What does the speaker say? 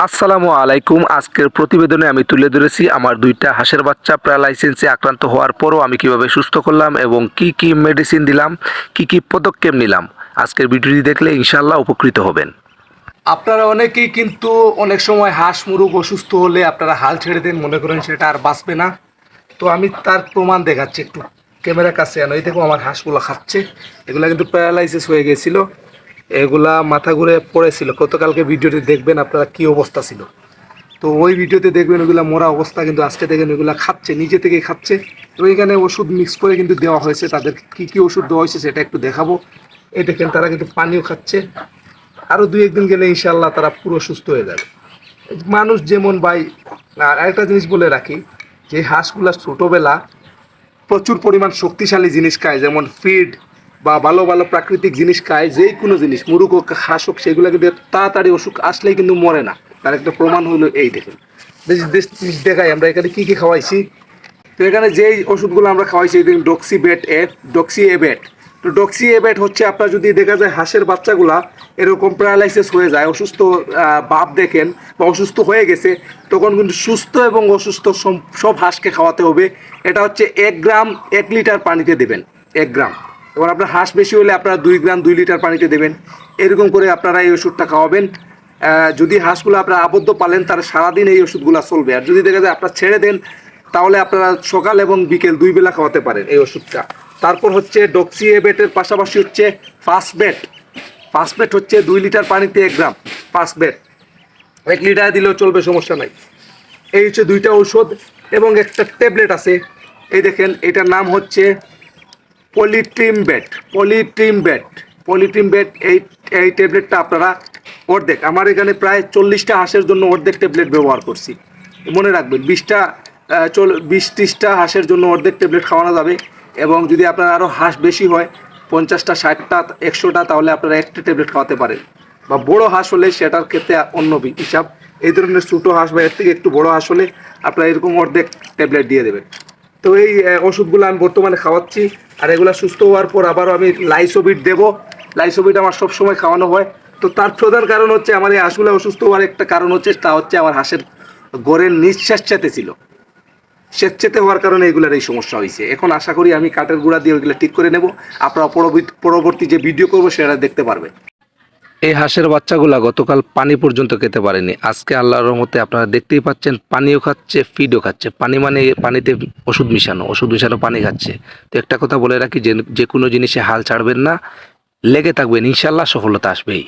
আসসালামু আলাইকুম। আজকের প্রতিবেদনে আমি তুলে ধরেছি আমার দুইটা হাঁসের বাচ্চা প্যারালাইসিসে আক্রান্ত হওয়ার পরও আমি কিভাবে সুস্থ করলাম এবং কি মেডিসিন দিলাম, কি পদক্ষেপ নিলাম। আজকের ভিডিওটি দেখলে ইনশাআল্লাহ উপকৃত হবেন। আপনারা অনেকেই কিন্তু অনেক সময় হাঁস মুরগ অসুস্থ হলে আপনারা হাল ছেড়ে দেন, মনে করেন সেটা আর বাঁচবে না। তো আমি তার প্রমাণ দেখাচ্ছি, একটু ক্যামেরার কাছে আনো। এই দেখো আমার হাঁসগুলো খাচ্ছে, এগুলো কিন্তু প্যারালাইসিস হয়ে গেছিলো, এগুলা মাথা ঘুরে পড়েছিল। গতকালকে ভিডিওতে দেখবেন আপনারা কি অবস্থা ছিল, তো ওই ভিডিওতে দেখবেন ওইগুলা মরা অবস্থা, কিন্তু আজকে দেখেন ওইগুলা খাচ্ছে, নিজে থেকেই খাচ্ছে। তো এইখানে ওষুধ মিক্স করে কিন্তু দেওয়া হয়েছে, তাদের কি ওষুধ দেওয়া হয়েছে সেটা একটু দেখাবো। এই দেখেন তারা কিন্তু পানিও খাচ্ছে, আরও 2-1 দিন গেলে ইনশাল্লাহ তারা পুরো সুস্থ হয়ে যাবে। মানুষ যেমন ভাই, আর আরেকটা জিনিস বলে রাখি, যে হাঁসগুলা ছোটোবেলা প্রচুর পরিমাণ শক্তিশালী জিনিস খায়, যেমন ফিড বা ভালো ভালো প্রাকৃতিক জিনিস খায়, যেই কোনো জিনিস মুরগ হোক হাঁস হোক, সেগুলো কিন্তু তাড়াতাড়ি অসুখ আসলেই কিন্তু মরে না। তার একটা প্রমাণ হলো এই দেখুন, বেশ দেখাই আমরা এখানে কী খাওয়াইছি। তো এখানে যেই ওষুধগুলো আমরা খাওয়াইছি, এই দেখুন ডক্সি এবেট। তো ডক্সি এবেট হচ্ছে, আপনার যদি দেখা যায় হাঁসের বাচ্চাগুলা এরকম প্যারালাইসিস হয়ে যায়, অসুস্থ ভাব দেখেন বা অসুস্থ হয়ে গেছে, তখন কিন্তু সুস্থ এবং অসুস্থ সব হাঁসকে খাওয়াতে হবে। এটা হচ্ছে 1 গ্রাম 1 লিটার পানিতে দেবেন, 1 গ্রাম। এবার আপনার হাঁস বেশি হলে আপনারা 2 গ্রাম 2 লিটার পানিতে দেবেন। এরকম করে আপনারা এই ওষুধটা খাওয়াবেন। যদি হাঁসগুলো আপনারা আবদ্ধ পালেন, তাহলে সারাদিন এই ওষুধগুলো চলবে। আর যদি দেখা যায় আপনারা ছেড়ে দেন, তাহলে আপনারা সকাল এবং বিকেল 2 বেলা খাওয়াতে পারেন এই ওষুধটা। তারপর হচ্ছে ডক্সি এবেটের পাশাপাশি হচ্ছে ফাস্টবেট হচ্ছে 2 লিটার পানিতে 1 গ্রাম ফাস্টবেট, 1 লিটার দিলেও চলবে, সমস্যা নাই। এই হচ্ছে 2টা ঔষধ এবং একটা ট্যাবলেট আছে, এই দেখেন এটার নাম হচ্ছে পলিট্রিমবেট। এই ট্যাবলেটটা আপনারা অর্ধেক, আমার এখানে প্রায় 40টা হাঁসের জন্য অর্ধেক ট্যাবলেট ব্যবহার করছি। মনে রাখবেন 20-30টা হাঁসের জন্য অর্ধেক ট্যাবলেট খাওয়ানো যাবে। এবং যদি আপনার আরও হাঁস বেশি হয়, 50টা 60টা 100টা, তাহলে আপনারা একটা ট্যাবলেট খাওয়াতে পারেন। বা বড়ো হাঁস হলে সেটার ক্ষেত্রে অন্য হিসাব। এই ধরনের ছোটো হাঁস বা এর থেকে একটু বড়ো হাঁস হলে আপনারা এরকম অর্ধেক ট্যাবলেট দিয়ে দেবেন। তো এই ওষুধগুলো আমি বর্তমানে খাওয়াচ্ছি। আর এগুলো সুস্থ হওয়ার পর আবারও আমি লাইসোবিট দেবো। লাইসোবিট আমার সবসময় খাওয়ানো হয়। তো তার প্রধান কারণ হচ্ছে, আমার এই হাঁসগুলো অসুস্থ হওয়ার একটা কারণ হচ্ছে, তা হচ্ছে আমার হাঁসের গড়ের নিঃশ্বাসচাতে ছিল, স্বেচ্ছাতে হওয়ার কারণে এগুলোর এই সমস্যা হয়েছে। এখন আশা করি আমি কাঠের গুঁড়া দিয়ে ওইগুলো ঠিক করে নেব। আপনারা পরবর্তী যে ভিডিও করবো সেটা দেখতে পারবেন। এই হাঁসের বাচ্চাগুলা গতকাল পানি পর্যন্ত খেতে পারেনি, আজকে আল্লাহর রহমতে আপনারা দেখতেই পাচ্ছেন পানিও খাচ্ছে, ফিডও খাচ্ছে। পানি মানে পানিতে ওষুধ মিশানো পানি খাচ্ছে। তো একটা কথা বলে রাখি, যে কোনো জিনিসে হাল ছাড়বেন না, লেগে থাকবেন, ইনশাল্লাহ সফলতা আসবেই।